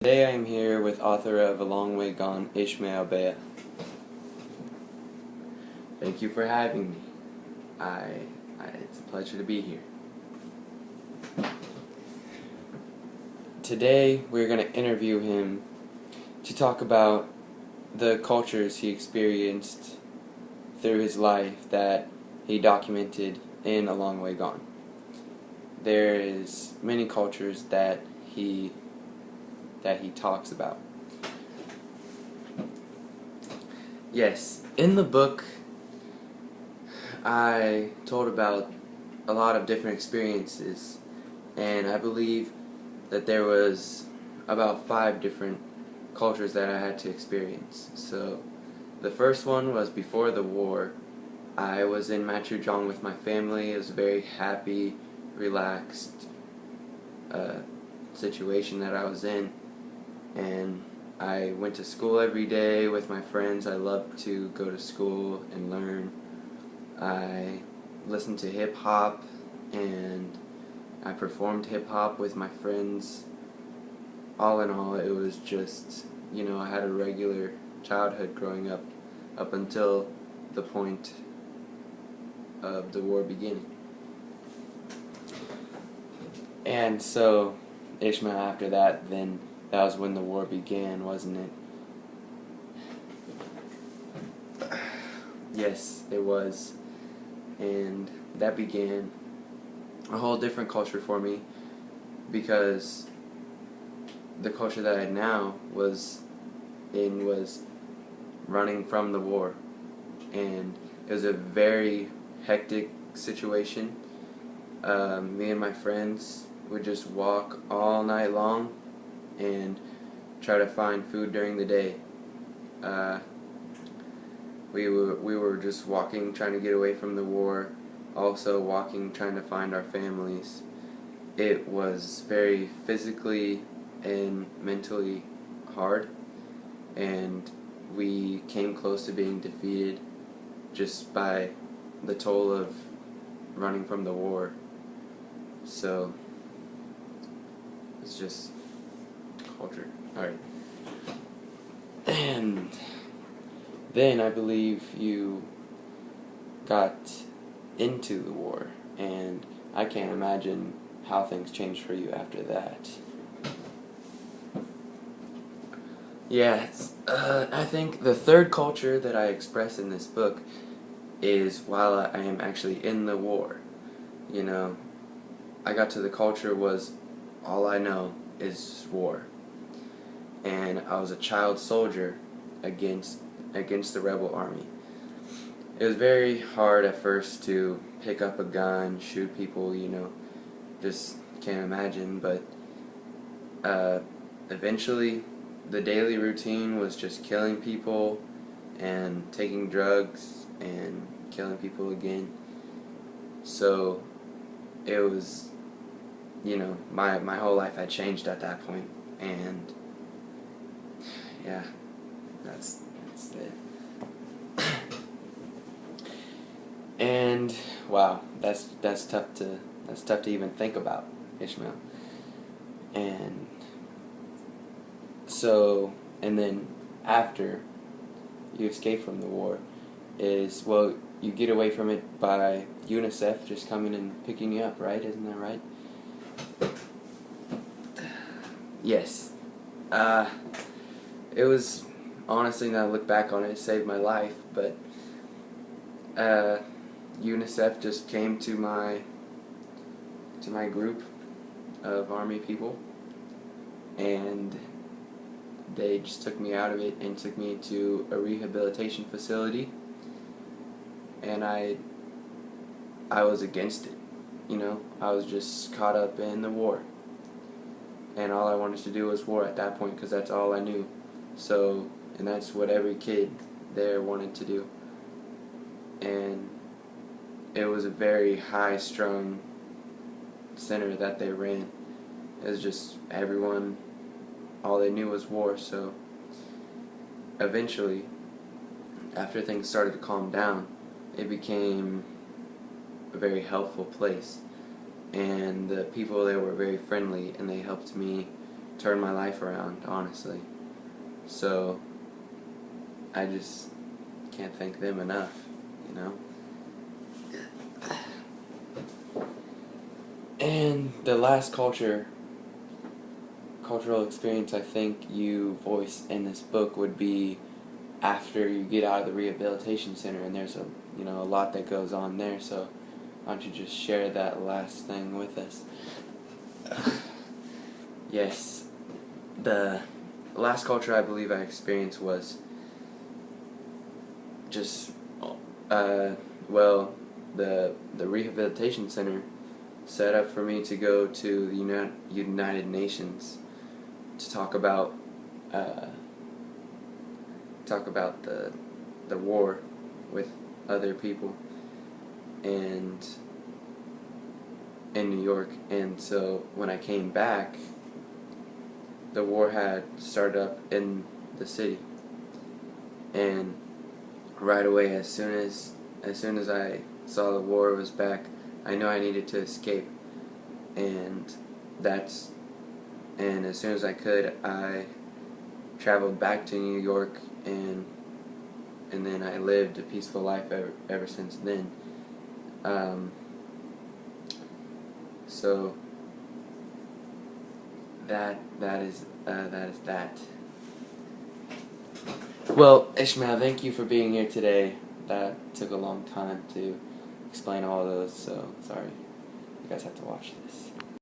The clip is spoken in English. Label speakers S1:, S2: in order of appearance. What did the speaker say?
S1: Today I am here with author of A Long Way Gone, Ishmael Bea. Thank you for having me. It's a pleasure to be here. Today we're going to interview him to talk about the cultures he experienced through his life that he documented in A Long Way Gone. There is many cultures that he talks about. Yes, in the book I told about a lot of different experiences, and I believe that there was about 5 different cultures that I had to experience. So the first one was before the war. I was in Machujong with my family. It was a very happy, relaxed situation that I was in, and I went to school every day with my friends. I loved to go to school and learn. I listened to hip-hop and I performed hip-hop with my friends. All in all, it was just, I had a regular childhood growing up until the point of the war beginning. And so, Ishmael, after that, then that was when the war began, wasn't it? Yes, it was. And that began a whole different culture for me, because the culture that I now was in was running from the war. And it was a very hectic situation. Me and my friends would just walk all night long and try to find food during the day. We were just walking, trying to get away from the war, also walking, trying to find our families. It was very physically and mentally hard, and we came close to being defeated just by the toll of running from the war. So it's just culture. Alright. And then I believe you got into the war, and I can't imagine how things changed for you after that. Yes, I think the third culture that I express in this book is while I am actually in the war. I got to the culture was all I know is war. And I was a child soldier against the rebel army. It was very hard at first to pick up a gun, shoot people, just can't imagine, but eventually the daily routine was just killing people and taking drugs and killing people again. So it was, my whole life had changed at that point, and yeah, that's it. And wow, that's tough to even think about, Ishmael. And so, and then after you escape from the war you get away from it by UNICEF just coming and picking you up, right? Isn't that right? Yes. It was, honestly, now I look back on it, it saved my life, but UNICEF just came to my group of Army people, and they just took me out of it and took me to a rehabilitation facility, and I was against it. I was just caught up in the war, and all I wanted to do was war at that point, because that's all I knew. So, and that's what every kid there wanted to do. And it was a very high-strung center that they ran. It was just everyone, all they knew was war. So eventually, after things started to calm down, it became a very helpful place, and the people there were very friendly, and they helped me turned my life around, honestly. So I just can't thank them enough, you know. And the last cultural experience I think you voice in this book would be after you get out of the rehabilitation center, and there's a lot that goes on there. So why don't you just share that last thing with us? Yes, the last culture I believe I experienced was just the rehabilitation center set up for me to go to the United Nations to talk about the war with other people and in New York. And so when I came back, the war had started up in the city, and right away, as soon as I saw the war was back, I knew I needed to escape, and as soon as I could, I traveled back to New York, and then I lived a peaceful life ever since then. So that is that. Well, Ishmael, thank you for being here today. That took a long time to explain all those, so sorry. You guys have to watch this.